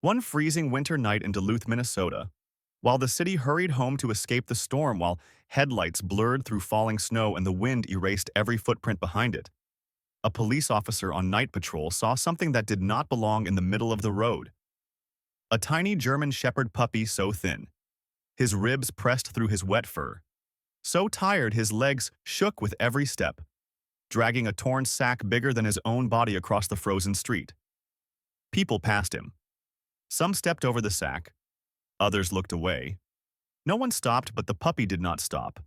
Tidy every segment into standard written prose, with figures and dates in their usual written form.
One freezing winter night in Duluth, Minnesota, while the city hurried home to escape the storm while headlights blurred through falling snow and the wind erased every footprint behind it, a police officer on night patrol saw something that did not belong in the middle of the road. A tiny German Shepherd puppy so thin, his ribs pressed through his wet fur, so tired his legs shook with every step, dragging a torn sack bigger than his own body across the frozen street. People passed him. Some stepped over the sack. Others looked away. No one stopped, but the puppy did not stop,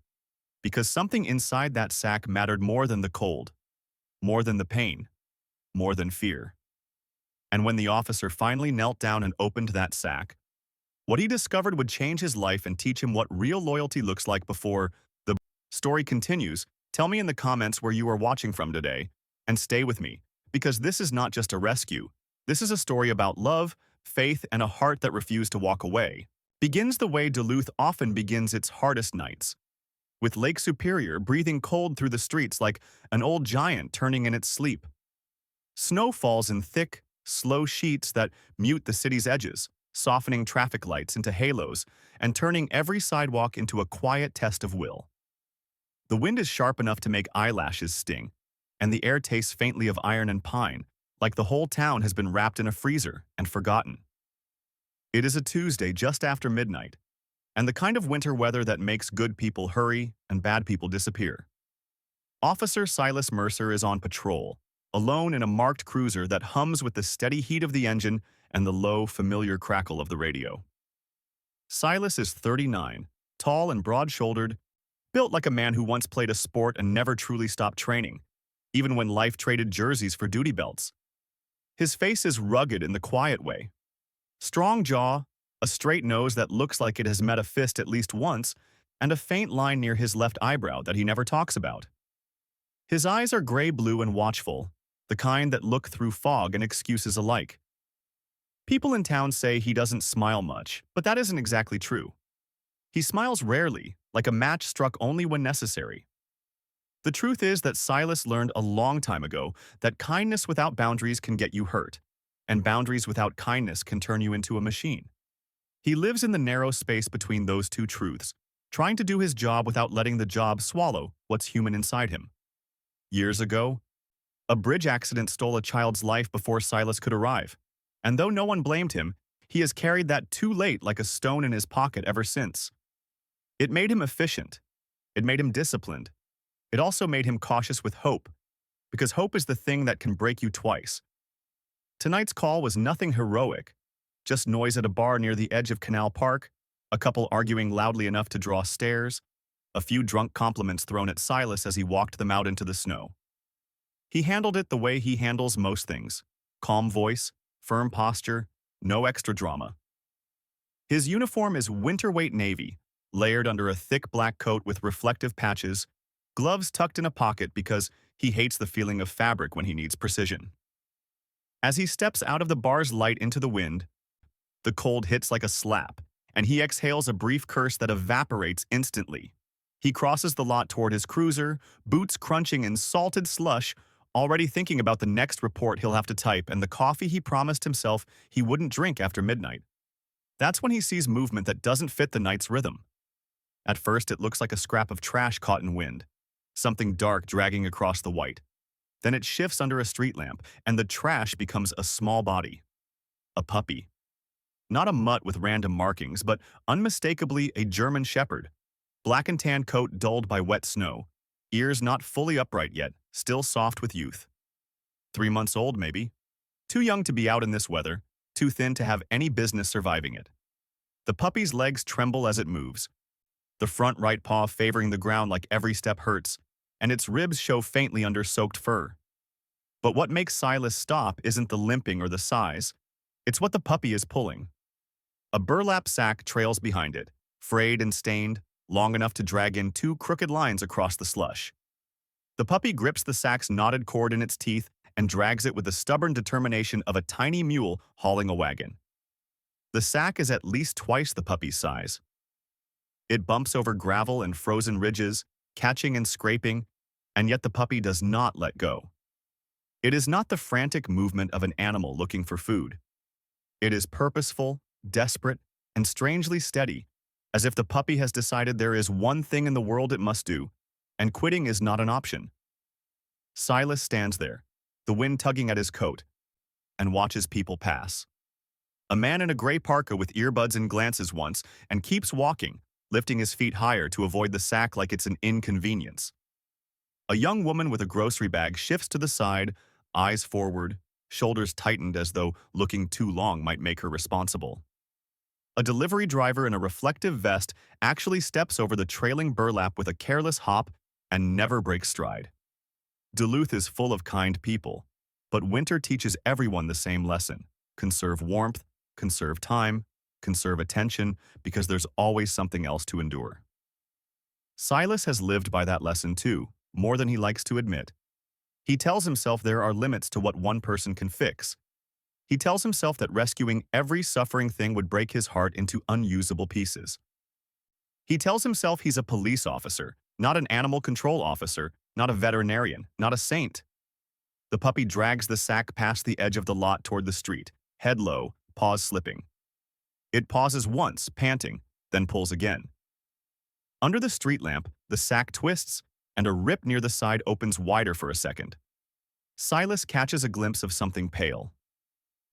because something inside that sack mattered more than the cold, more than the pain, more than fear. And when the officer finally knelt down and opened that sack, what he discovered would change his life and teach him what real loyalty looks like. Before the story continues, tell me in the comments where you are watching from today, and stay with me, because this is not just a rescue. This is a story about love, faith, and a heart that refused to walk away. Begins the way Duluth often begins its hardest nights, with Lake Superior breathing cold through the streets like an old giant turning in its sleep. Snow falls in thick, slow sheets that mute the city's edges, softening traffic lights into halos and turning every sidewalk into a quiet test of will. The wind is sharp enough to make eyelashes sting, and the air tastes faintly of iron and pine, like the whole town has been wrapped in a freezer and forgotten. It is a Tuesday just after midnight, and the kind of winter weather that makes good people hurry and bad people disappear. Officer Silas Mercer is on patrol, alone in a marked cruiser that hums with the steady heat of the engine and the low, familiar crackle of the radio. Silas is 39, tall and broad-shouldered, built like a man who once played a sport and never truly stopped training, even when life traded jerseys for duty belts. His face is rugged in the quiet way. Strong jaw, a straight nose that looks like it has met a fist at least once, and a faint line near his left eyebrow that he never talks about. His eyes are gray-blue and watchful, the kind that look through fog and excuses alike. People in town say he doesn't smile much, but that isn't exactly true. He smiles rarely, like a match struck only when necessary. The truth is that Silas learned a long time ago that kindness without boundaries can get you hurt, and boundaries without kindness can turn you into a machine. He lives in the narrow space between those two truths, trying to do his job without letting the job swallow what's human inside him. Years ago, a bridge accident stole a child's life before Silas could arrive, and though no one blamed him, he has carried that too late like a stone in his pocket ever since. It made him efficient. It made him disciplined. It also made him cautious with hope, because hope is the thing that can break you twice. Tonight's call was nothing heroic, just noise at a bar near the edge of Canal Park, a couple arguing loudly enough to draw stares, a few drunk compliments thrown at Silas as he walked them out into the snow. He handled it the way he handles most things: calm voice, firm posture, no extra drama. His uniform is winter-weight navy, layered under a thick black coat with reflective patches, gloves tucked in a pocket because he hates the feeling of fabric when he needs precision. As he steps out of the bar's light into the wind, the cold hits like a slap, and he exhales a brief curse that evaporates instantly. He crosses the lot toward his cruiser, boots crunching in salted slush, already thinking about the next report he'll have to type and the coffee he promised himself he wouldn't drink after midnight. That's when he sees movement that doesn't fit the night's rhythm. At first, it looks like a scrap of trash caught in wind, something dark dragging across the white. Then it shifts under a street lamp, and the trash becomes a small body. A puppy. Not a mutt with random markings, but unmistakably a German Shepherd. Black and tan coat dulled by wet snow. Ears not fully upright yet, still soft with youth. 3 months old, maybe. Too young to be out in this weather, too thin to have any business surviving it. The puppy's legs tremble as it moves, the front right paw favoring the ground like every step hurts, and its ribs show faintly under soaked fur. But what makes Silas stop isn't the limping or the size. It's what the puppy is pulling. A burlap sack trails behind it, frayed and stained, long enough to drag in 2 crooked lines across the slush. The puppy grips the sack's knotted cord in its teeth and drags it with the stubborn determination of a tiny mule hauling a wagon. The sack is at least twice the puppy's size. It bumps over gravel and frozen ridges, catching and scraping, and yet the puppy does not let go. It is not the frantic movement of an animal looking for food. It is purposeful, desperate, and strangely steady, as if the puppy has decided there is one thing in the world it must do, and quitting is not an option. Silas stands there, the wind tugging at his coat, and watches people pass. A man in a gray parka with earbuds and glances once, and keeps walking, lifting his feet higher to avoid the sack like it's an inconvenience. A young woman with a grocery bag shifts to the side, eyes forward, shoulders tightened as though looking too long might make her responsible. A delivery driver in a reflective vest actually steps over the trailing burlap with a careless hop and never breaks stride. Duluth is full of kind people, but winter teaches everyone the same lesson: conserve warmth, conserve time, conserve attention, because there's always something else to endure. Silas has lived by that lesson too, more than he likes to admit. He tells himself there are limits to what one person can fix. He tells himself that rescuing every suffering thing would break his heart into unusable pieces. He tells himself he's a police officer, not an animal control officer, not a veterinarian, not a saint. The puppy drags the sack past the edge of the lot toward the street, head low, paws slipping. It pauses once, panting, then pulls again. Under the street lamp, the sack twists, and a rip near the side opens wider for a second. Silas catches a glimpse of something pale.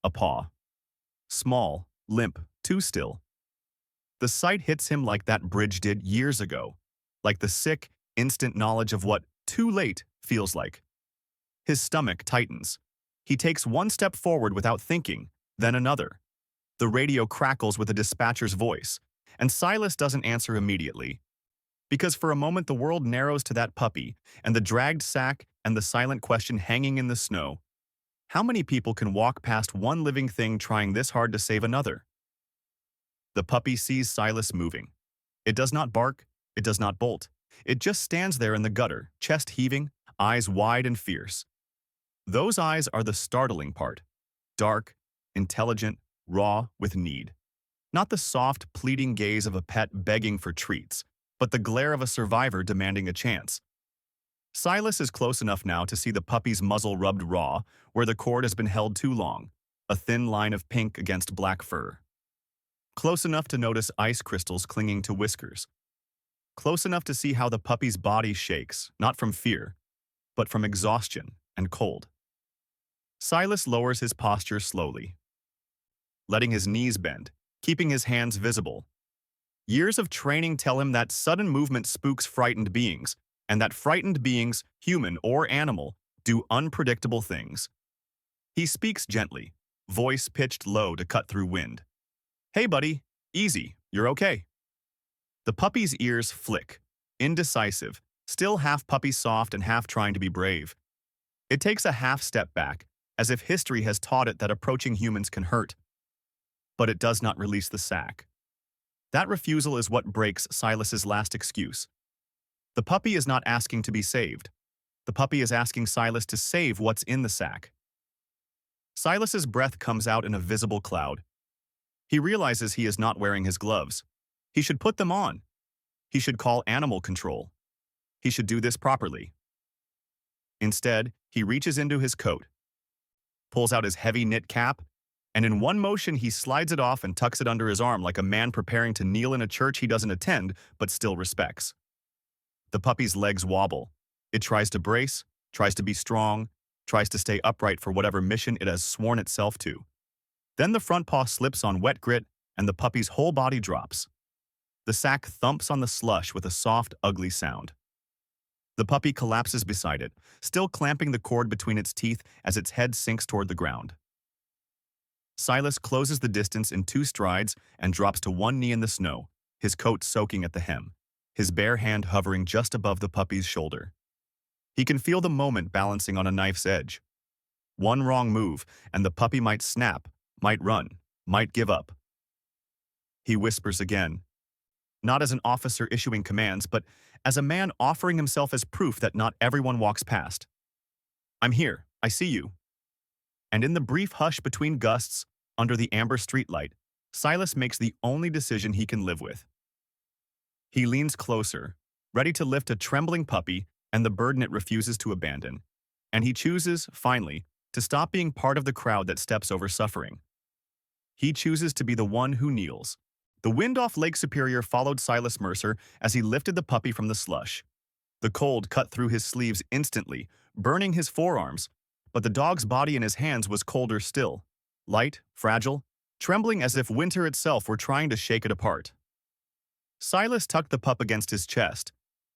A paw. Small, limp, too still. The sight hits him like that bridge did years ago, like the sick, instant knowledge of what too late feels like. His stomach tightens. He takes one step forward without thinking, then another. The radio crackles with a dispatcher's voice, and Silas doesn't answer immediately. Because for a moment the world narrows to that puppy, and the dragged sack, and the silent question hanging in the snow. How many people can walk past one living thing trying this hard to save another? The puppy sees Silas moving. It does not bark, it does not bolt. It just stands there in the gutter, chest heaving, eyes wide and fierce. Those eyes are the startling part. Dark, intelligent, raw with need. Not the soft, pleading gaze of a pet begging for treats, but the glare of a survivor demanding a chance. Silas is close enough now to see the puppy's muzzle rubbed raw, where the cord has been held too long, a thin line of pink against black fur. Close enough to notice ice crystals clinging to whiskers. Close enough to see how the puppy's body shakes, not from fear, but from exhaustion and cold. Silas lowers his posture slowly, letting his knees bend, keeping his hands visible. Years of training tell him that sudden movement spooks frightened beings, and that frightened beings, human or animal, do unpredictable things. He speaks gently, voice pitched low to cut through wind. "Hey, buddy, easy, you're okay." The puppy's ears flick, indecisive, still half puppy soft and half trying to be brave. It takes a half step back, as if history has taught it that approaching humans can hurt. But it does not release the sack. That refusal is what breaks Silas's last excuse. The puppy is not asking to be saved. The puppy is asking Silas to save what's in the sack. Silas's breath comes out in a visible cloud. He realizes he is not wearing his gloves. He should put them on. He should call animal control. He should do this properly. Instead, he reaches into his coat, pulls out his heavy knit cap, and in one motion he slides it off and tucks it under his arm like a man preparing to kneel in a church he doesn't attend but still respects. The puppy's legs wobble. It tries to brace, tries to be strong, tries to stay upright for whatever mission it has sworn itself to. Then the front paw slips on wet grit and the puppy's whole body drops. The sack thumps on the slush with a soft, ugly sound. The puppy collapses beside it, still clamping the cord between its teeth as its head sinks toward the ground. Silas closes the distance in 2 strides and drops to one knee in the snow, his coat soaking at the hem, his bare hand hovering just above the puppy's shoulder. He can feel the moment balancing on a knife's edge. One wrong move, and the puppy might snap, might run, might give up. He whispers again, not as an officer issuing commands, but as a man offering himself as proof that not everyone walks past. "I'm here, I see you." And in the brief hush between gusts, under the amber streetlight, Silas makes the only decision he can live with. He leans closer, ready to lift a trembling puppy and the burden it refuses to abandon. And he chooses, finally, to stop being part of the crowd that steps over suffering. He chooses to be the one who kneels. The wind off Lake Superior followed Silas Mercer as he lifted the puppy from the slush. The cold cut through his sleeves instantly, burning his forearms, but the dog's body in his hands was colder still, light, fragile, trembling as if winter itself were trying to shake it apart. Silas tucked the pup against his chest,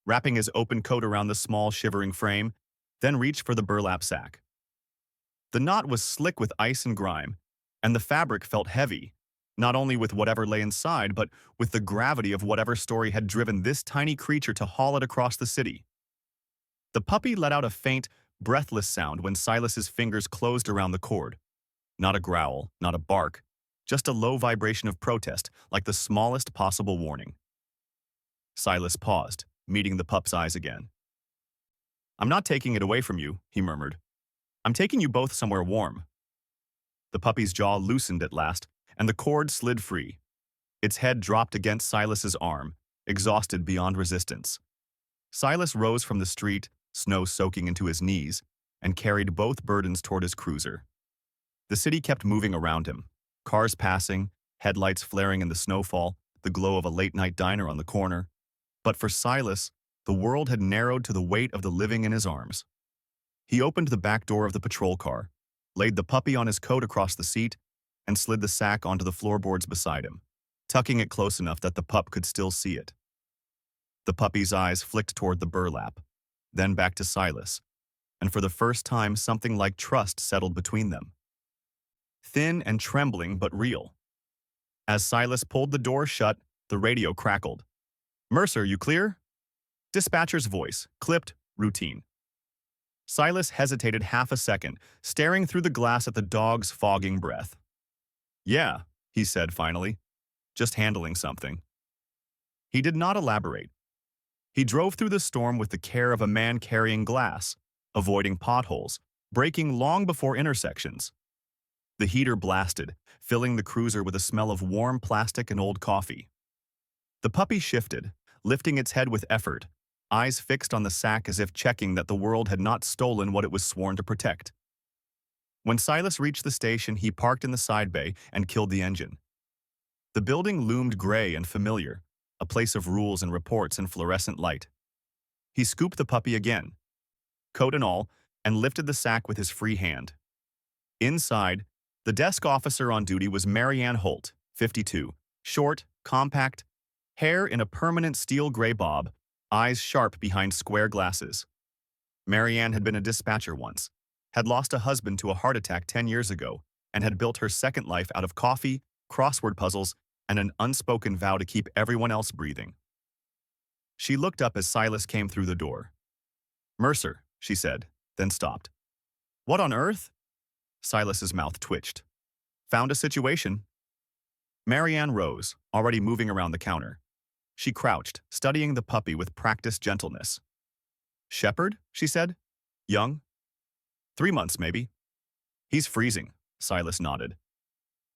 wrapping his open coat around the small, shivering frame, then reached for the burlap sack. The knot was slick with ice and grime, and the fabric felt heavy, not only with whatever lay inside, but with the gravity of whatever story had driven this tiny creature to haul it across the city. The puppy let out a faint, breathless sound when Silas's fingers closed around the cord. Not a growl, not a bark, just a low vibration of protest, like the smallest possible warning. Silas paused, meeting the pup's eyes again. "I'm not taking it away from you," he murmured. "I'm taking you both somewhere warm." The puppy's jaw loosened at last, and the cord slid free. Its head dropped against Silas's arm, exhausted beyond resistance. Silas rose from the street, snow soaking into his knees, and carried both burdens toward his cruiser. The city kept moving around him, cars passing, headlights flaring in the snowfall, the glow of a late-night diner on the corner. But for Silas, the world had narrowed to the weight of the living in his arms. He opened the back door of the patrol car, laid the puppy on his coat across the seat, and slid the sack onto the floorboards beside him, tucking it close enough that the pup could still see it. The puppy's eyes flicked toward the burlap, then back to Silas, and for the first time something like trust settled between them. Thin and trembling, but real. As Silas pulled the door shut, the radio crackled. "Mercer, you clear?" Dispatcher's voice, clipped, routine. Silas hesitated half a second, staring through the glass at the dog's fogging breath. "Yeah," he said finally, "just handling something." He did not elaborate. He drove through the storm with the care of a man carrying glass, avoiding potholes, braking long before intersections. The heater blasted, filling the cruiser with a smell of warm plastic and old coffee. The puppy shifted, lifting its head with effort, eyes fixed on the sack as if checking that the world had not stolen what it was sworn to protect. When Silas reached the station, he parked in the side bay and killed the engine. The building loomed gray and familiar, a place of rules and reports in fluorescent light. He scooped the puppy again, coat and all, and lifted the sack with his free hand. Inside, the desk officer on duty was Marianne Holt, 52, short, compact, hair in a permanent steel gray bob, eyes sharp behind square glasses. Marianne had been a dispatcher once, had lost a husband to a heart attack 10 years ago, and had built her second life out of coffee, crossword puzzles, and an unspoken vow to keep everyone else breathing. She looked up as Silas came through the door. "Mercer," she said, then stopped. "What on earth?" Silas's mouth twitched. "Found a situation." Marianne rose, already moving around the counter. She crouched, studying the puppy with practiced gentleness. "Shepherd?" she said. "Young? 3 months, maybe." "He's freezing," Silas nodded.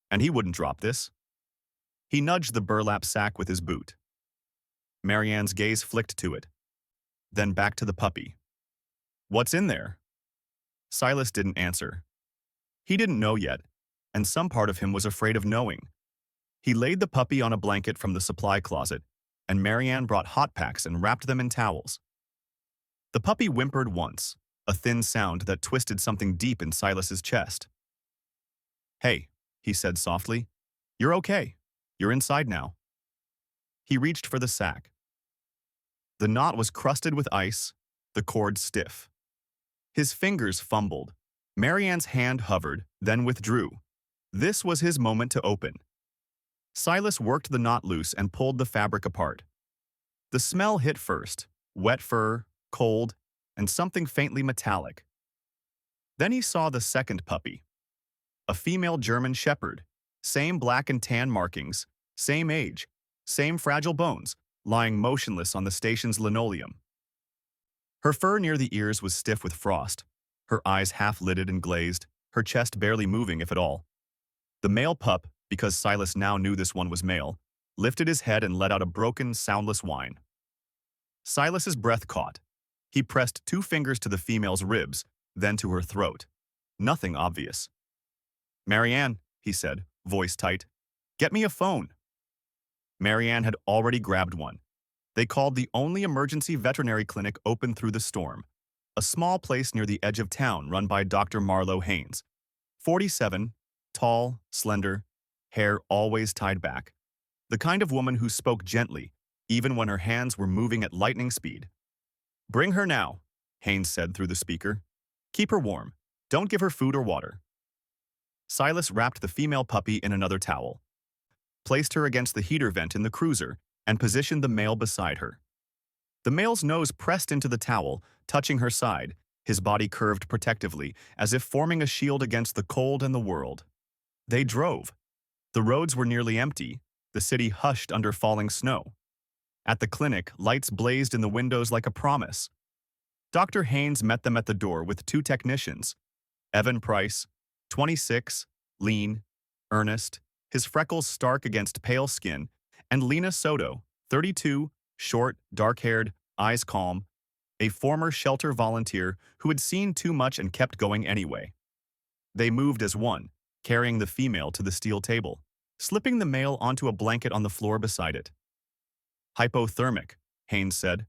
"And he wouldn't drop this." He nudged the burlap sack with his boot. Marianne's gaze flicked to it, then back to the puppy. "What's in there?" Silas didn't answer. He didn't know yet, and some part of him was afraid of knowing. He laid the puppy on a blanket from the supply closet, and Marianne brought hot packs and wrapped them in towels. The puppy whimpered once, a thin sound that twisted something deep in Silas's chest. "Hey," he said softly, "you're okay. You're inside now." He reached for the sack. The knot was crusted with ice, the cord stiff. His fingers fumbled. Marianne's hand hovered, then withdrew. This was his moment to open. Silas worked the knot loose and pulled the fabric apart. The smell hit first, wet fur, cold, and something faintly metallic. Then he saw the second puppy. A female German shepherd, same black and tan markings, same age, same fragile bones, lying motionless on the station's linoleum. Her fur near the ears was stiff with frost, her eyes half-lidded and glazed, her chest barely moving if at all. The male pup, because Silas now knew this one was male, lifted his head and let out a broken, soundless whine. Silas's breath caught. He pressed 2 fingers to the female's ribs, then to her throat. Nothing obvious. "Marianne," he said, voice tight. "Get me a phone." Marianne had already grabbed one. They called the only emergency veterinary clinic open through the storm, a small place near the edge of town run by Dr. Marlo Haynes. 47, tall, slender, hair always tied back. The kind of woman who spoke gently, even when her hands were moving at lightning speed. "Bring her now," Haynes said through the speaker. "Keep her warm. Don't give her food or water." Silas wrapped the female puppy in another towel, placed her against the heater vent in the cruiser, and positioned the male beside her. The male's nose pressed into the towel, touching her side, his body curved protectively, as if forming a shield against the cold and the world. They drove. The roads were nearly empty, the city hushed under falling snow. At the clinic, lights blazed in the windows like a promise. Dr. Haynes met them at the door with two technicians. Evan Price, 26, lean, earnest, his freckles stark against pale skin, and Lena Soto, 32, short, dark-haired, eyes calm, a former shelter volunteer who had seen too much and kept going anyway. They moved as one, carrying the female to the steel table, slipping the male onto a blanket on the floor beside it. "Hypothermic," Haynes said.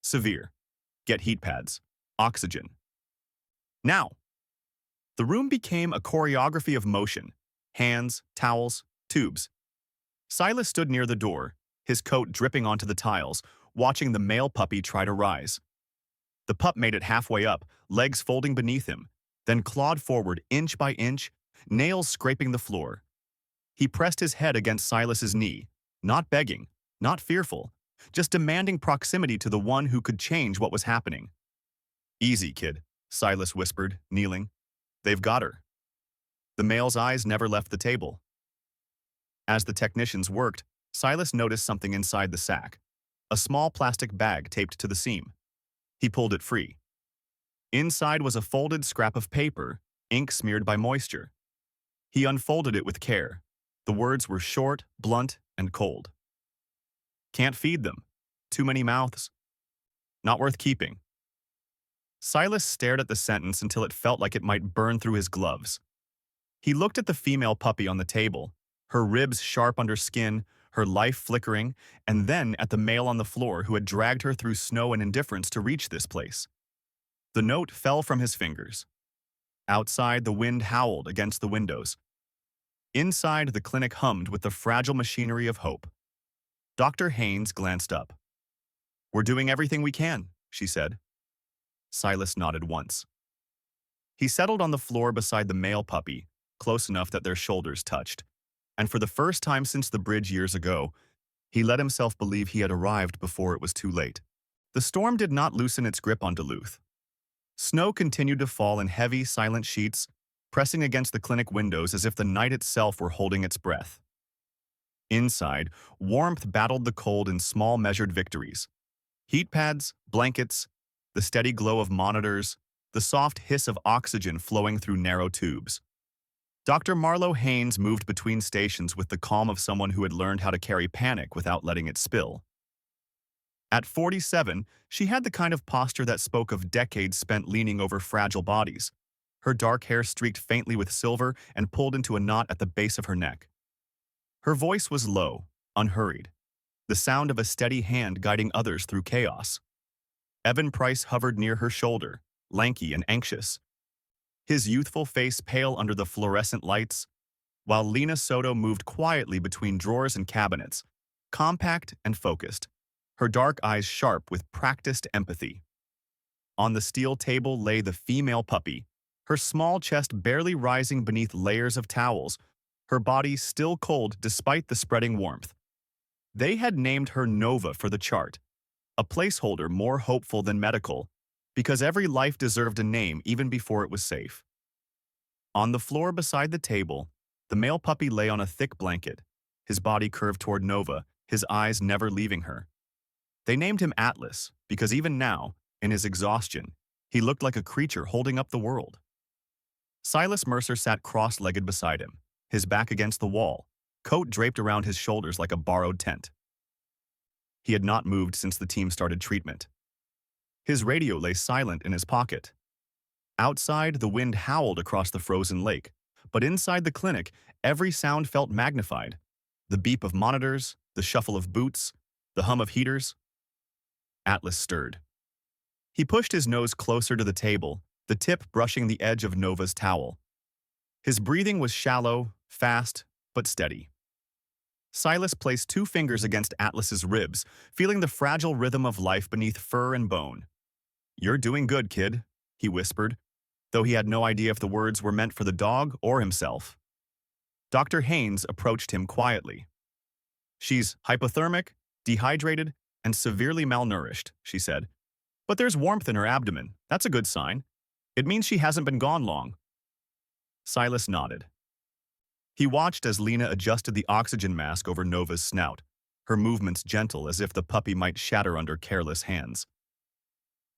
"Severe. Get heat pads. Oxygen. Now!" The room became a choreography of motion. Hands, towels, tubes. Silas stood near the door, his coat dripping onto the tiles, watching the male puppy try to rise. The pup made it halfway up, legs folding beneath him, then clawed forward inch by inch, nails scraping the floor. He pressed his head against Silas's knee, not begging, not fearful, just demanding proximity to the one who could change what was happening. "Easy, kid," Silas whispered, kneeling. "They've got her." The male's eyes never left the table. As the technicians worked, Silas noticed something inside the sack, a small plastic bag taped to the seam. He pulled it free. Inside was a folded scrap of paper, ink smeared by moisture. He unfolded it with care. The words were short, blunt, and cold. "Can't feed them. Too many mouths. Not worth keeping." Silas stared at the sentence until it felt like it might burn through his gloves. He looked at the female puppy on the table, her ribs sharp under skin, her life flickering, and then at the male on the floor who had dragged her through snow and indifference to reach this place. The note fell from his fingers. Outside, the wind howled against the windows. Inside, the clinic hummed with the fragile machinery of hope. Dr. Haynes glanced up. "We're doing everything we can," she said. Silas nodded once. He settled on the floor beside the male puppy, close enough that their shoulders touched, and for the first time since the bridge years ago, he let himself believe he had arrived before it was too late. The storm did not loosen its grip on Duluth. Snow continued to fall in heavy, silent sheets, pressing against the clinic windows as if the night itself were holding its breath. Inside, warmth battled the cold in small, measured victories. Heat pads, blankets, the steady glow of monitors, the soft hiss of oxygen flowing through narrow tubes. Dr. Marlo Haynes moved between stations with the calm of someone who had learned how to carry panic without letting it spill. At 47, she had the kind of posture that spoke of decades spent leaning over fragile bodies, her dark hair streaked faintly with silver and pulled into a knot at the base of her neck. Her voice was low, unhurried, the sound of a steady hand guiding others through chaos. Evan Price hovered near her shoulder, lanky and anxious, his youthful face pale under the fluorescent lights, while Lena Soto moved quietly between drawers and cabinets, compact and focused, her dark eyes sharp with practiced empathy. On the steel table lay the female puppy, her small chest barely rising beneath layers of towels, her body still cold despite the spreading warmth. They had named her Nova for the chart, a placeholder more hopeful than medical, because every life deserved a name even before it was safe. On the floor beside the table, the male puppy lay on a thick blanket, his body curved toward Nova, his eyes never leaving her. They named him Atlas because even now, in his exhaustion, he looked like a creature holding up the world. Silas Mercer sat cross-legged beside him, his back against the wall, coat draped around his shoulders like a borrowed tent. He had not moved since the team started treatment. His radio lay silent in his pocket. Outside, the wind howled across the frozen lake, But inside the clinic, every sound felt magnified. The beep of monitors, the shuffle of boots, the hum of heaters. Atlas stirred. He pushed his nose closer to the table, the tip brushing the edge of Nova's towel. His breathing was shallow, fast, but steady. Silas placed 2 fingers against Atlas's ribs, feeling the fragile rhythm of life beneath fur and bone. "You're doing good, kid," he whispered, though he had no idea if the words were meant for the dog or himself. Dr. Haynes approached him quietly. "She's hypothermic, dehydrated, and severely malnourished," she said. "But there's warmth in her abdomen. That's a good sign. It means she hasn't been gone long." Silas nodded. He watched as Lena adjusted the oxygen mask over Nova's snout, her movements gentle as if the puppy might shatter under careless hands.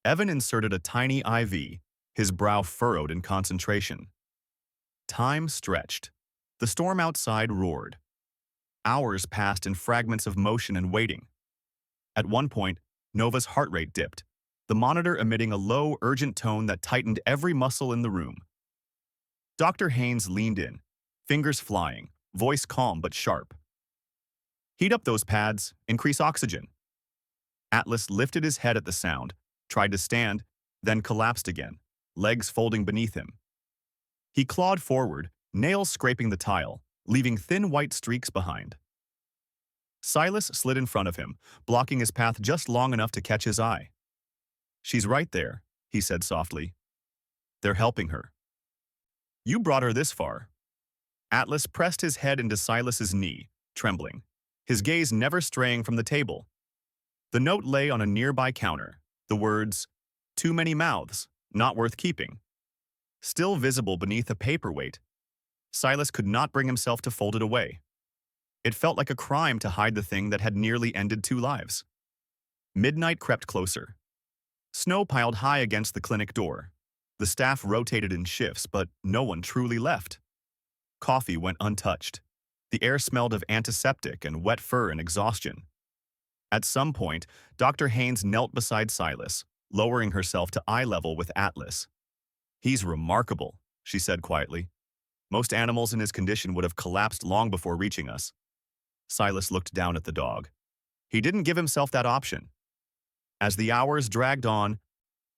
Evan inserted a tiny IV, his brow furrowed in concentration. Time stretched. The storm outside roared. Hours passed in fragments of motion and waiting. At one point, Nova's heart rate dipped, the monitor emitting a low, urgent tone that tightened every muscle in the room. Dr. Haynes leaned in, fingers flying, voice calm but sharp. "Heat up those pads, increase oxygen." Atlas lifted his head at the sound, tried to stand, then collapsed again, legs folding beneath him. He clawed forward, nails scraping the tile, leaving thin white streaks behind. Silas slid in front of him, blocking his path just long enough to catch his eye. "She's right there," he said softly. "They're helping her." "You brought her this far." Atlas pressed his head into Silas's knee, trembling, his gaze never straying from the table. The note lay on a nearby counter, the words, "Too many mouths, not worth keeping," still visible beneath a paperweight. Silas could not bring himself to fold it away. It felt like a crime to hide the thing that had nearly ended 2 lives. Midnight crept closer. Snow piled high against the clinic door. The staff rotated in shifts, but no one truly left. Coffee went untouched. The air smelled of antiseptic and wet fur and exhaustion. At some point, Dr. Haynes knelt beside Silas, lowering herself to eye level with Atlas. "He's remarkable," she said quietly. "Most animals in his condition would have collapsed long before reaching us." Silas looked down at the dog. He didn't give himself that option. As the hours dragged on,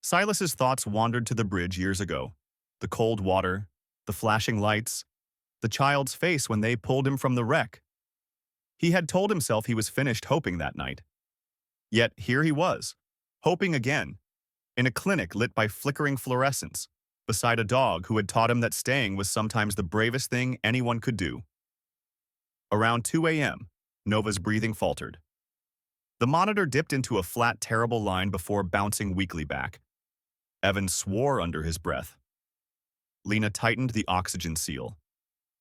Silas's thoughts wandered to the bridge years ago. The cold water, the flashing lights, the child's face when they pulled him from the wreck. He had told himself he was finished hoping that night. Yet here he was, hoping again, in a clinic lit by flickering fluorescence, beside a dog who had taught him that staying was sometimes the bravest thing anyone could do. Around 2 a.m., Nova's breathing faltered. The monitor dipped into a flat, terrible line before bouncing weakly back. Evan swore under his breath. Lena tightened the oxygen seal.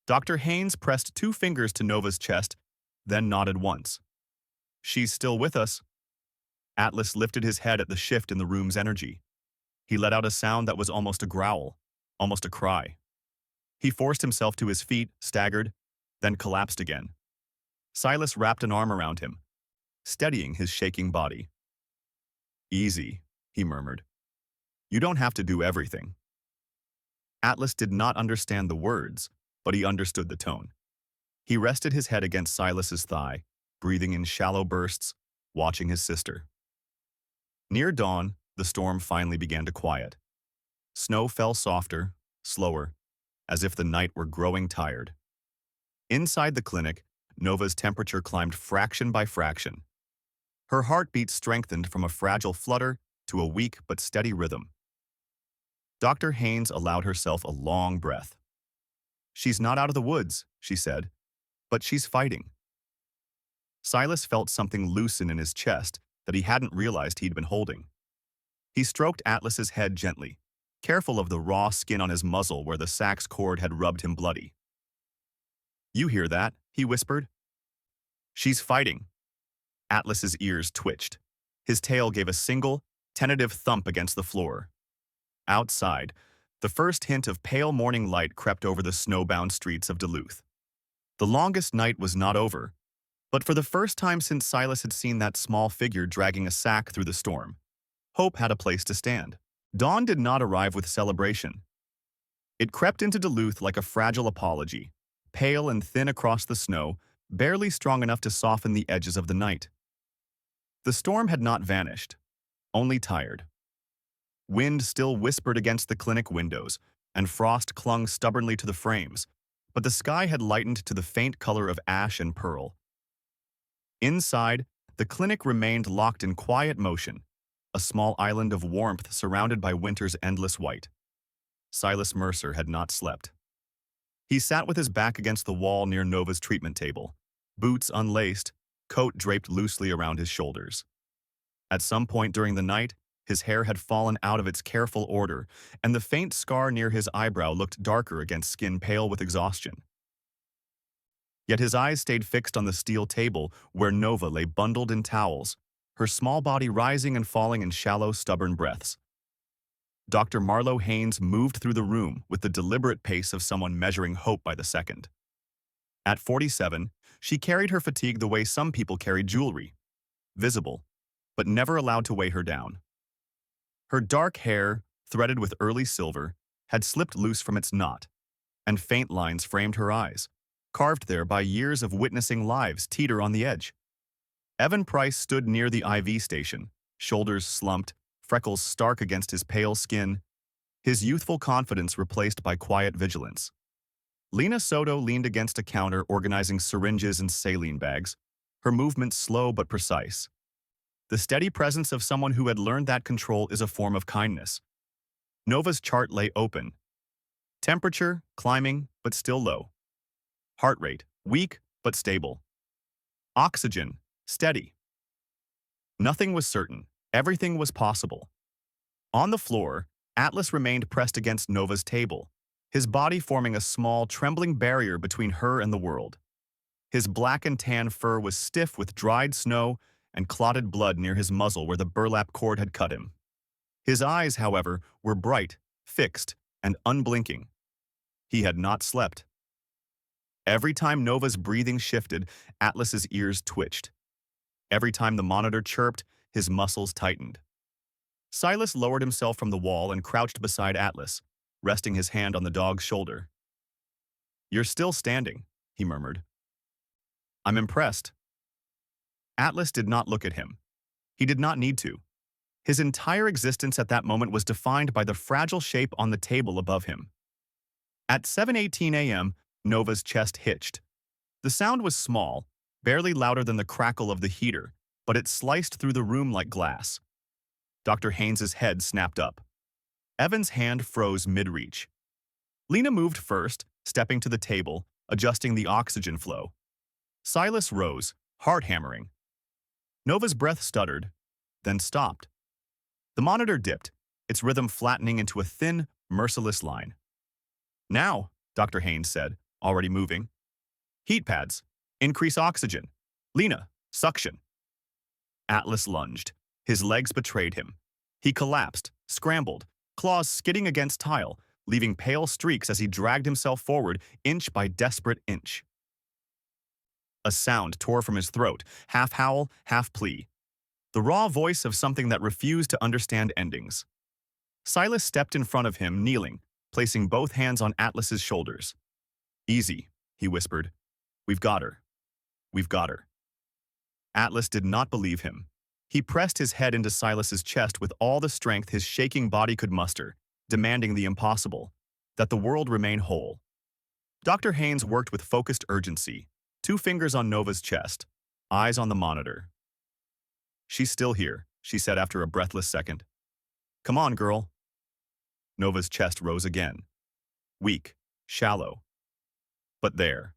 Dr. Haynes pressed 2 fingers to Nova's chest, then nodded once. "She's still with us." Atlas lifted his head at the shift in the room's energy. He let out a sound that was almost a growl, almost a cry. He forced himself to his feet, staggered, then collapsed again. Silas wrapped an arm around him, steadying his shaking body. "Easy," he murmured. "You don't have to do everything." Atlas did not understand the words, but he understood the tone. He rested his head against Silas's thigh, breathing in shallow bursts, watching his sister. Near dawn, the storm finally began to quiet. Snow fell softer, slower, as if the night were growing tired. Inside the clinic, Nova's temperature climbed fraction by fraction. Her heartbeat strengthened from a fragile flutter to a weak but steady rhythm. Dr. Haynes allowed herself a long breath. "She's not out of the woods," she said, "but she's fighting." Silas felt something loosen in his chest that he hadn't realized he'd been holding. He stroked Atlas's head gently, careful of the raw skin on his muzzle where the sax cord had rubbed him bloody. "You hear that?" he whispered. "She's fighting." Atlas's ears twitched. His tail gave a single, tentative thump against the floor. Outside, the first hint of pale morning light crept over the snowbound streets of Duluth. The longest night was not over, but for the first time since Silas had seen that small figure dragging a sack through the storm, hope had a place to stand. Dawn did not arrive with celebration. It crept into Duluth like a fragile apology, pale and thin across the snow, barely strong enough to soften the edges of the night. The storm had not vanished, only tired. Wind still whispered against the clinic windows, and frost clung stubbornly to the frames, but the sky had lightened to the faint color of ash and pearl. Inside, the clinic remained locked in quiet motion, a small island of warmth surrounded by winter's endless white. Silas Mercer had not slept. He sat with his back against the wall near Nova's treatment table, boots unlaced, coat draped loosely around his shoulders. At some point during the night, his hair had fallen out of its careful order, and the faint scar near his eyebrow looked darker against skin pale with exhaustion. Yet his eyes stayed fixed on the steel table where Nova lay bundled in towels, her small body rising and falling in shallow, stubborn breaths. Dr. Marlowe Haynes moved through the room with the deliberate pace of someone measuring hope by the second. At 47, she carried her fatigue the way some people carry jewelry, visible, but never allowed to weigh her down. Her dark hair, threaded with early silver, had slipped loose from its knot, and faint lines framed her eyes, carved there by years of witnessing lives teeter on the edge. Evan Price stood near the IV station, shoulders slumped, freckles stark against his pale skin, his youthful confidence replaced by quiet vigilance. Lena Soto leaned against a counter organizing syringes and saline bags, her movements slow but precise. The steady presence of someone who had learned that control is a form of kindness. Nova's chart lay open. Temperature, climbing, but still low. Heart rate, weak, but stable. Oxygen, steady. Nothing was certain. Everything was possible. On the floor, Atlas remained pressed against Nova's table, his body forming a small, trembling barrier between her and the world. His black and tan fur was stiff with dried snow and clotted blood near his muzzle where the burlap cord had cut him. His eyes, however, were bright, fixed, and unblinking. He had not slept. Every time Nova's breathing shifted, Atlas's ears twitched. Every time the monitor chirped, his muscles tightened. Silas lowered himself from the wall and crouched beside Atlas, resting his hand on the dog's shoulder. "You're still standing," he murmured. "I'm impressed." Atlas did not look at him. He did not need to. His entire existence at that moment was defined by the fragile shape on the table above him. At 7:18 a.m., Nova's chest hitched. The sound was small, barely louder than the crackle of the heater, but it sliced through the room like glass. Dr. Haynes's head snapped up. Evan's hand froze mid-reach. Lena moved first, stepping to the table, adjusting the oxygen flow. Silas rose, heart hammering. Nova's breath stuttered, then stopped. The monitor dipped, its rhythm flattening into a thin, merciless line. "Now," Dr. Haynes said, already moving. "Heat pads. Increase oxygen. Lena, suction." Atlas lunged. His legs betrayed him. He collapsed, scrambled, claws skidding against tile, leaving pale streaks as he dragged himself forward, inch by desperate inch. A sound tore from his throat, half howl, half plea. The raw voice of something that refused to understand endings. Silas stepped in front of him, kneeling, placing both hands on Atlas's shoulders. "Easy," he whispered. "We've got her. We've got her." Atlas did not believe him. He pressed his head into Silas's chest with all the strength his shaking body could muster, demanding the impossible, that the world remain whole. Dr. Haynes worked with focused urgency, 2 fingers on Nova's chest, eyes on the monitor. "She's still here," she said after a breathless second. "Come on, girl." Nova's chest rose again. Weak, shallow. But there.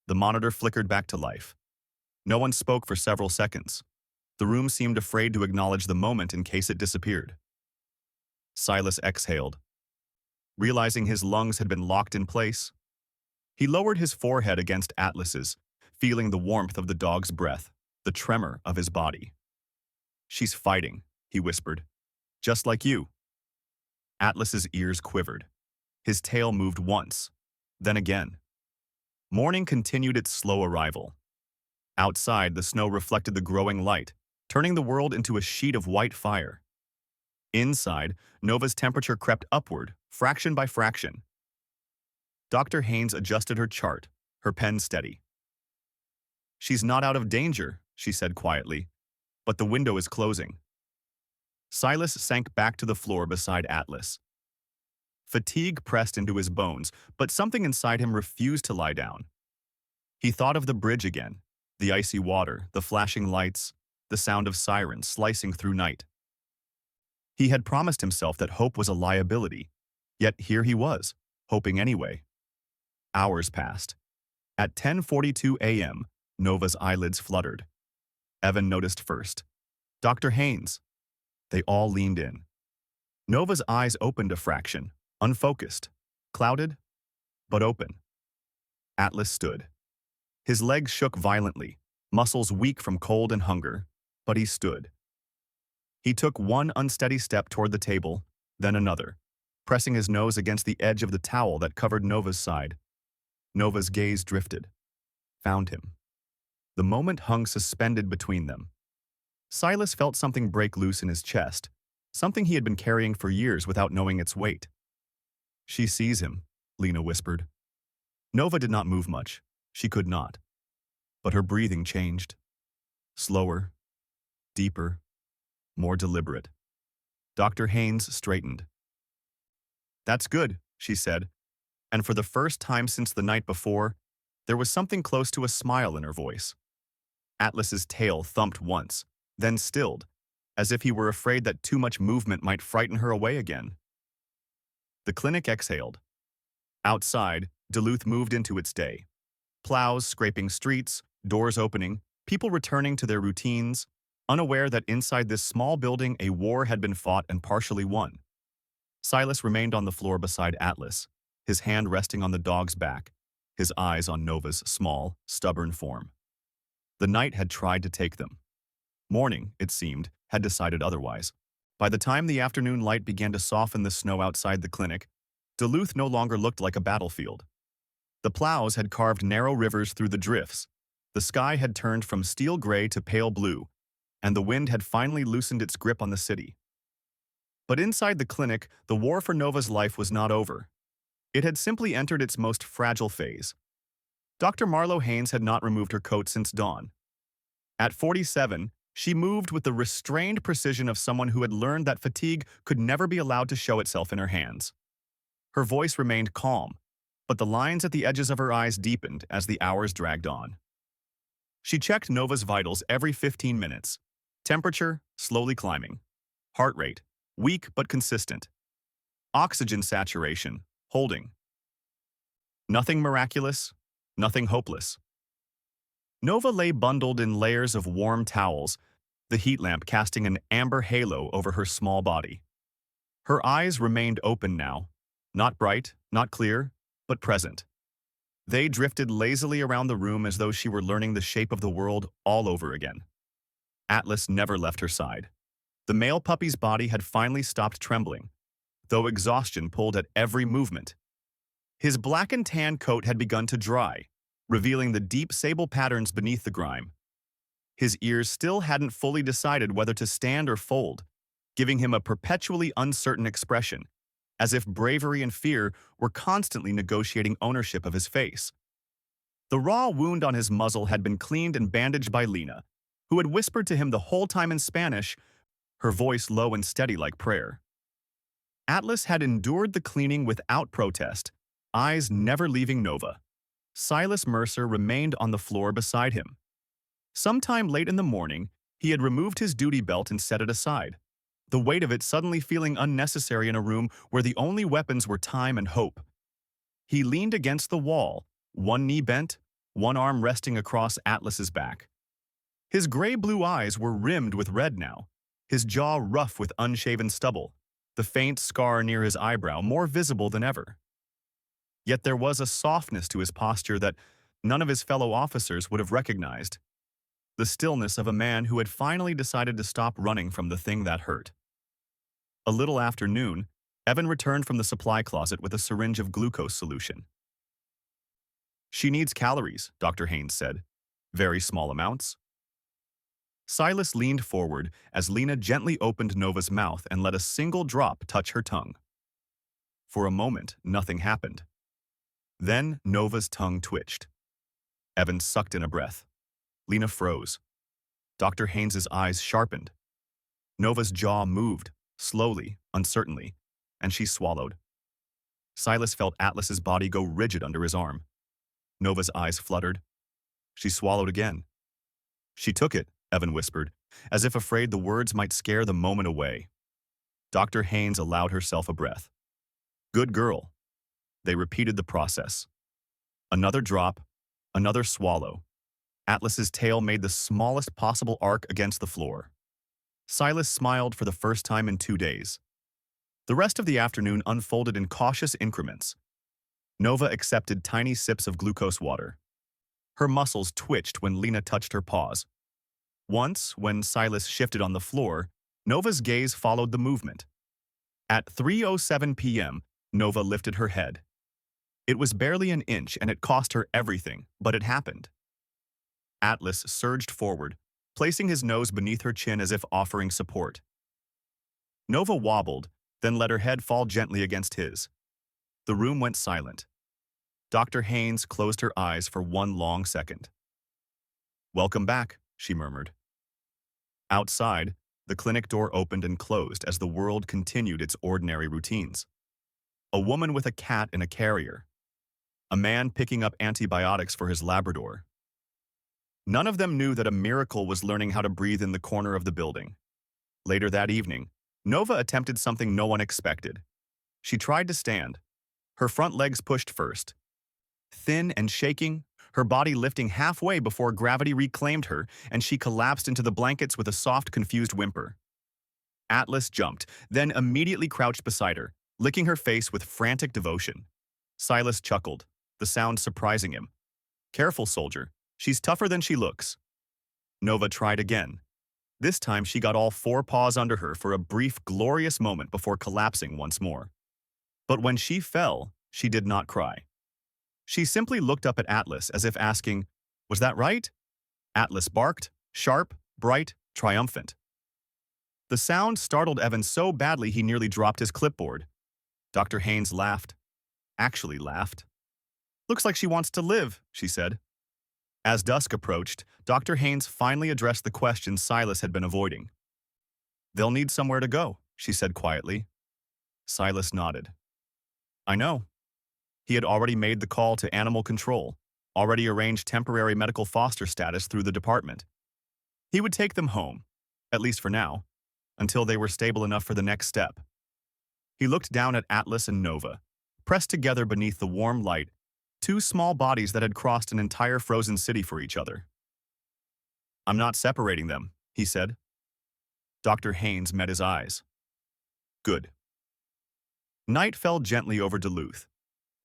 The monitor flickered back to life. No one spoke for several seconds. The room seemed afraid to acknowledge the moment in case it disappeared. Silas exhaled. Realizing his lungs had been locked in place, he lowered his forehead against Atlas's, feeling the warmth of the dog's breath, the tremor of his body. "She's fighting," he whispered. "Just like you." Atlas's ears quivered. His tail moved once, then again. Morning continued its slow arrival. Outside, the snow reflected the growing light, turning the world into a sheet of white fire. Inside, Nova's temperature crept upward, fraction by fraction, Dr. Haynes adjusted her chart, her pen steady. "She's not out of danger," she said quietly, "but the window is closing." Silas sank back to the floor beside Atlas. Fatigue pressed into his bones, but something inside him refused to lie down. He thought of the bridge again, the icy water, the flashing lights, the sound of sirens slicing through night. He had promised himself that hope was a liability, yet here he was, hoping anyway. Hours passed. At 10:42 a.m., Nova's eyelids fluttered. Evan noticed first. "Dr. Haynes." They all leaned in. Nova's eyes opened a fraction, unfocused, clouded, but open. Atlas stood. His legs shook violently, muscles weak from cold and hunger, but he stood. He took one unsteady step toward the table, then another, pressing his nose against the edge of the towel that covered Nova's side. Nova's gaze drifted. Found him. The moment hung suspended between them. Silas felt something break loose in his chest, something he had been carrying for years without knowing its weight. "She sees him," Lena whispered. Nova did not move much. She could not. But her breathing changed. Slower, deeper, more deliberate. Dr. Haynes straightened. "That's good," she said, and for the first time since the night before, there was something close to a smile in her voice. Atlas's tail thumped once, then stilled, as if he were afraid that too much movement might frighten her away again. The clinic exhaled. Outside, Duluth moved into its day. Plows scraping streets, doors opening, people returning to their routines, unaware that inside this small building a war had been fought and partially won. Silas remained on the floor beside Atlas, his hand resting on the dog's back, his eyes on Nova's small, stubborn form. The night had tried to take them. Morning, it seemed, had decided otherwise. By the time the afternoon light began to soften the snow outside the clinic, Duluth no longer looked like a battlefield. The plows had carved narrow rivers through the drifts, the sky had turned from steel gray to pale blue, and the wind had finally loosened its grip on the city. But inside the clinic, the war for Nova's life was not over. It had simply entered its most fragile phase. Dr. Marlo Haynes had not removed her coat since dawn. At 47, she moved with the restrained precision of someone who had learned that fatigue could never be allowed to show itself in her hands. Her voice remained calm, but the lines at the edges of her eyes deepened as the hours dragged on. She checked Nova's vitals every 15 minutes. Temperature, slowly climbing. Heart rate, weak but consistent. Oxygen saturation, holding. Nothing miraculous, nothing hopeless. Nova lay bundled in layers of warm towels, the heat lamp casting an amber halo over her small body. Her eyes remained open now, not bright, not clear, but present. They drifted lazily around the room as though she were learning the shape of the world all over again. Atlas never left her side. The male puppy's body had finally stopped trembling, though exhaustion pulled at every movement. His black and tan coat had begun to dry, revealing the deep sable patterns beneath the grime. His ears still hadn't fully decided whether to stand or fold, giving him a perpetually uncertain expression, as if bravery and fear were constantly negotiating ownership of his face. The raw wound on his muzzle had been cleaned and bandaged by Lena, who had whispered to him the whole time in Spanish, her voice low and steady like prayer. Atlas had endured the cleaning without protest, eyes never leaving Nova. Silas Mercer remained on the floor beside him. Sometime late in the morning, he had removed his duty belt and set it aside, the weight of it suddenly feeling unnecessary in a room where the only weapons were time and hope. He leaned against the wall, one knee bent, one arm resting across Atlas's back. His gray-blue eyes were rimmed with red now, his jaw rough with unshaven stubble, the faint scar near his eyebrow more visible than ever. Yet there was a softness to his posture that none of his fellow officers would have recognized. The stillness of a man who had finally decided to stop running from the thing that hurt. A little after noon, Evan returned from the supply closet with a syringe of glucose solution. "She needs calories," Dr. Haynes said. "Very small amounts." Silas leaned forward as Lena gently opened Nova's mouth and let a single drop touch her tongue. For a moment, nothing happened. Then Nova's tongue twitched. Evan sucked in a breath. Lena froze. Dr. Haynes's eyes sharpened. Nova's jaw moved, slowly, uncertainly, and she swallowed. Silas felt Atlas's body go rigid under his arm. Nova's eyes fluttered. She swallowed again. She took it, Evan whispered, as if afraid the words might scare the moment away. Dr. Haynes allowed herself a breath. Good girl. They repeated the process. Another drop, another swallow. Atlas's tail made the smallest possible arc against the floor. Silas smiled for the first time in 2 days. The rest of the afternoon unfolded in cautious increments. Nova accepted tiny sips of glucose water. Her muscles twitched when Lena touched her paws. Once, when Silas shifted on the floor, Nova's gaze followed the movement. At 3:07 p.m., Nova lifted her head. It was barely an inch and it cost her everything, but it happened. Atlas surged forward, placing his nose beneath her chin as if offering support. Nova wobbled, then let her head fall gently against his. The room went silent. Dr. Haynes closed her eyes for one long second. "Welcome back," she murmured. Outside, the clinic door opened and closed as the world continued its ordinary routines. A woman with a cat in a carrier. A man picking up antibiotics for his Labrador. None of them knew that a miracle was learning how to breathe in the corner of the building. Later that evening, Nova attempted something no one expected. She tried to stand. Her front legs pushed first. Thin and shaking, her body lifting halfway before gravity reclaimed her, and she collapsed into the blankets with a soft, confused whimper. Atlas jumped, then immediately crouched beside her, licking her face with frantic devotion. Silas chuckled, the sound surprising him. "Careful, soldier. She's tougher than she looks." Nova tried again. This time she got all 4 paws under her for a brief, glorious moment before collapsing once more. But when she fell, she did not cry. She simply looked up at Atlas as if asking, "Was that right?" Atlas barked, sharp, bright, triumphant. The sound startled Evan so badly he nearly dropped his clipboard. Dr. Haynes laughed. Actually laughed. "Looks like she wants to live," she said. As dusk approached, Dr. Haynes finally addressed the question Silas had been avoiding. "They'll need somewhere to go," she said quietly. Silas nodded. "I know." He had already made the call to animal control, already arranged temporary medical foster status through the department. He would take them home, at least for now, until they were stable enough for the next step. He looked down at Atlas and Nova, pressed together beneath the warm light, 2 small bodies that had crossed an entire frozen city for each other. "I'm not separating them," he said. Dr. Haynes met his eyes. "Good." Night fell gently over Duluth.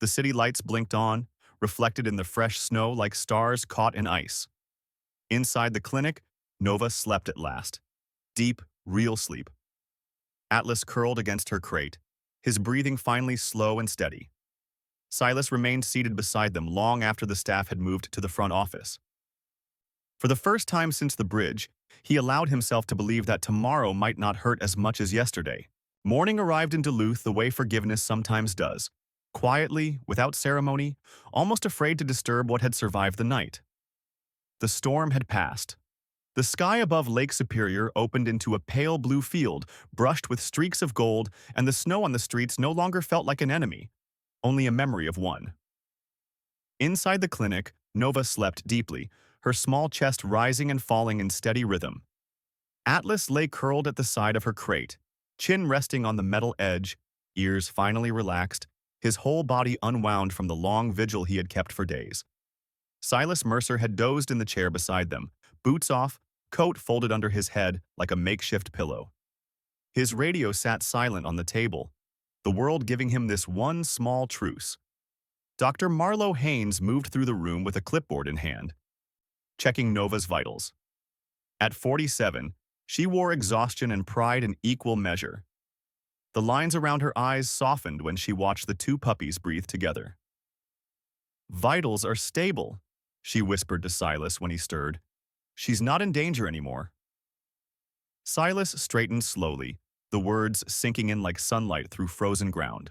The city lights blinked on, reflected in the fresh snow like stars caught in ice. Inside the clinic, Nova slept at last. Deep, real sleep. Atlas curled against her crate, his breathing finally slow and steady. Silas remained seated beside them long after the staff had moved to the front office. For the first time since the bridge, he allowed himself to believe that tomorrow might not hurt as much as yesterday. Morning arrived in Duluth the way forgiveness sometimes does. Quietly, without ceremony, almost afraid to disturb what had survived the night. The storm had passed. The sky above Lake Superior opened into a pale blue field, brushed with streaks of gold, and the snow on the streets no longer felt like an enemy, only a memory of one. Inside the clinic, Nova slept deeply, her small chest rising and falling in steady rhythm. Atlas lay curled at the side of her crate, chin resting on the metal edge, ears finally relaxed, his whole body unwound from the long vigil he had kept for days. Silas Mercer had dozed in the chair beside them, boots off, coat folded under his head like a makeshift pillow. His radio sat silent on the table, the world giving him this one small truce. Dr. Marlowe Haynes moved through the room with a clipboard in hand, checking Nova's vitals. At 47, she wore exhaustion and pride in equal measure. The lines around her eyes softened when she watched the 2 puppies breathe together. "Vitals are stable," she whispered to Silas when he stirred. "She's not in danger anymore." Silas straightened slowly, the words sinking in like sunlight through frozen ground.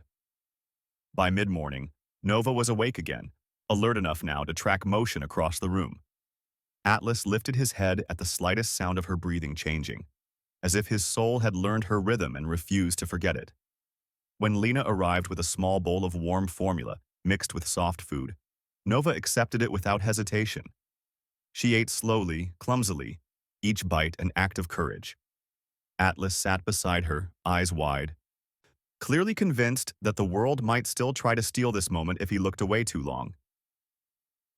By mid-morning, Nova was awake again, alert enough now to track motion across the room. Atlas lifted his head at the slightest sound of her breathing changing, as if his soul had learned her rhythm and refused to forget it. When Lena arrived with a small bowl of warm formula mixed with soft food, Nova accepted it without hesitation. She ate slowly, clumsily, each bite an act of courage. Atlas sat beside her, eyes wide, clearly convinced that the world might still try to steal this moment if he looked away too long.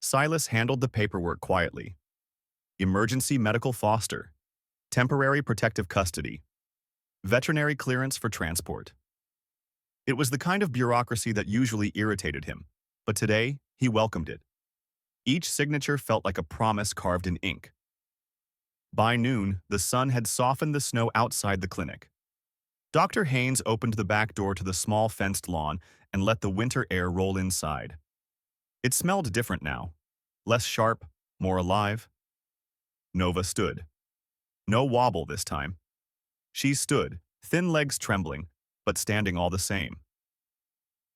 Silas handled the paperwork quietly. Emergency medical foster, temporary protective custody, veterinary clearance for transport. It was the kind of bureaucracy that usually irritated him, but today he welcomed it. Each signature felt like a promise carved in ink. By noon, the sun had softened the snow outside the clinic. Dr. Haynes opened the back door to the small fenced lawn and let the winter air roll inside. It smelled different now, less sharp, more alive. Nova stood. No wobble this time. She stood, thin legs trembling, but standing all the same.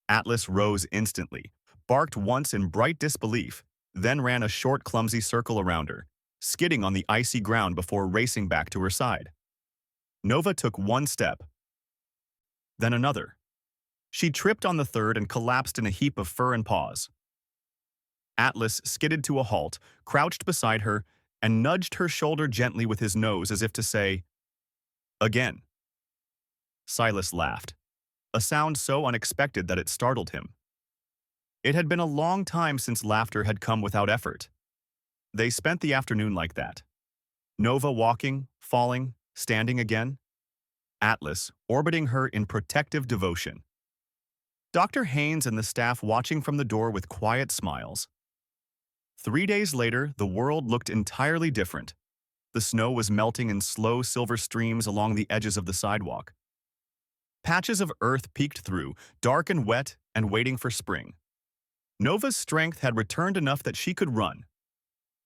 Atlas rose instantly, barked once in bright disbelief, then ran a short, clumsy circle around her, skidding on the icy ground before racing back to her side. Nova took one step, then another. She tripped on the third and collapsed in a heap of fur and paws. Atlas skidded to a halt, crouched beside her, and nudged her shoulder gently with his nose as if to say, "Again." Silas laughed, a sound so unexpected that it startled him. It had been a long time since laughter had come without effort. They spent the afternoon like that. Nova walking, falling, standing again. Atlas orbiting her in protective devotion. Dr. Haynes and the staff watching from the door with quiet smiles. 3 days later, the world looked entirely different. The snow was melting in slow silver streams along the edges of the sidewalk. Patches of earth peeked through, dark and wet and waiting for spring. Nova's strength had returned enough that she could run.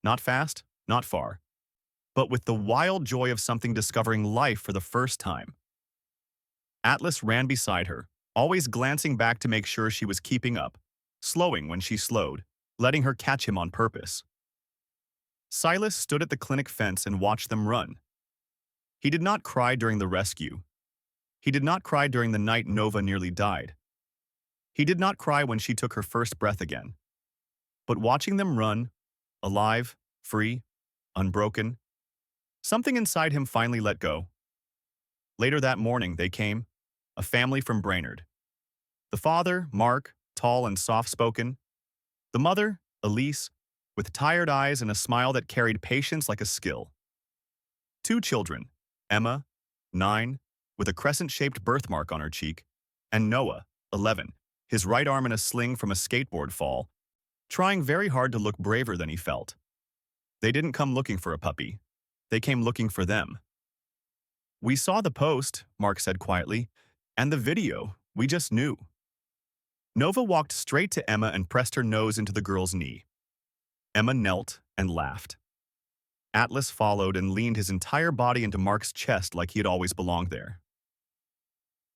Not fast, not far, but with the wild joy of something discovering life for the first time. Atlas ran beside her, always glancing back to make sure she was keeping up, slowing when she slowed, letting her catch him on purpose. Silas stood at the clinic fence and watched them run. He did not cry during the rescue. He did not cry during the night Nova nearly died. He did not cry when she took her first breath again. But watching them run, alive, free, unbroken, something inside him finally let go. Later that morning, they came, a family from Brainerd. The father, Mark, tall and soft-spoken. The mother, Elise, with tired eyes and a smile that carried patience like a skill. 2 children, Emma, 9, with a crescent-shaped birthmark on her cheek, and Noah, 11, his right arm in a sling from a skateboard fall, trying very hard to look braver than he felt. They didn't come looking for a puppy. They came looking for them. "We saw the post," Mark said quietly, "and the video. We just knew." Nova walked straight to Emma and pressed her nose into the girl's knee. Emma knelt and laughed. Atlas followed and leaned his entire body into Mark's chest like he had always belonged there.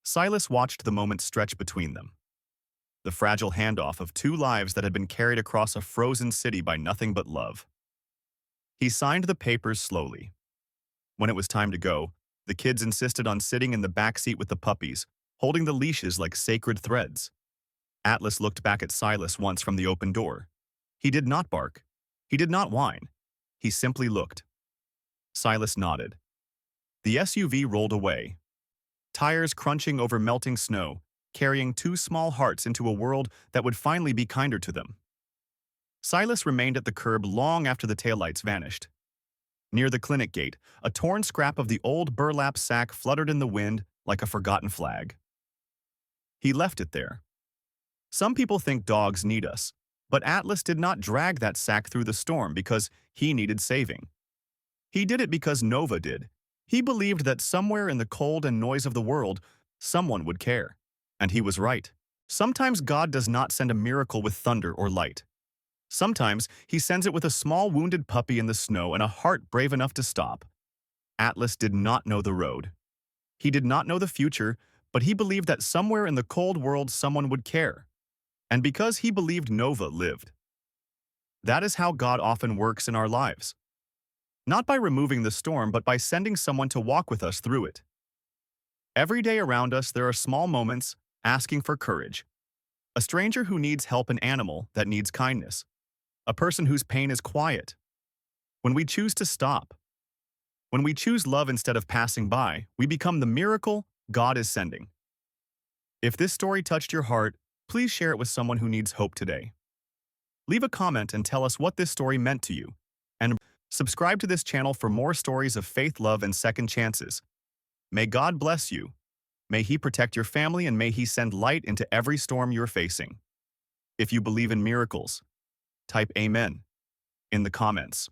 Silas watched the moment stretch between them. The fragile handoff of 2 lives that had been carried across a frozen city by nothing but love. He signed the papers slowly. When it was time to go, the kids insisted on sitting in the back seat with the puppies, holding the leashes like sacred threads. Atlas looked back at Silas once from the open door. He did not bark. He did not whine. He simply looked. Silas nodded. The SUV rolled away, tires crunching over melting snow, carrying 2 small hearts into a world that would finally be kinder to them. Silas remained at the curb long after the taillights vanished. Near the clinic gate, a torn scrap of the old burlap sack fluttered in the wind like a forgotten flag. He left it there. Some people think dogs need us, but Atlas did not drag that sack through the storm because he needed saving. He did it because Nova did. He believed that somewhere in the cold and noise of the world, someone would care. And he was right. Sometimes God does not send a miracle with thunder or light. Sometimes he sends it with a small wounded puppy in the snow and a heart brave enough to stop. Atlas did not know the road. He did not know the future, but he believed that somewhere in the cold world someone would care. And because he believed Nova lived. That is how God often works in our lives. Not by removing the storm, but by sending someone to walk with us through it. Every day around us, there are small moments asking for courage. A stranger who needs help, an animal that needs kindness, a person whose pain is quiet. When we choose to stop, when we choose love instead of passing by, we become the miracle God is sending. If this story touched your heart, please share it with someone who needs hope today. Leave a comment and tell us what this story meant to you. And subscribe to this channel for more stories of faith, love, and second chances. May God bless you. May He protect your family, and may He send light into every storm you're facing. If you believe in miracles, type Amen in the comments.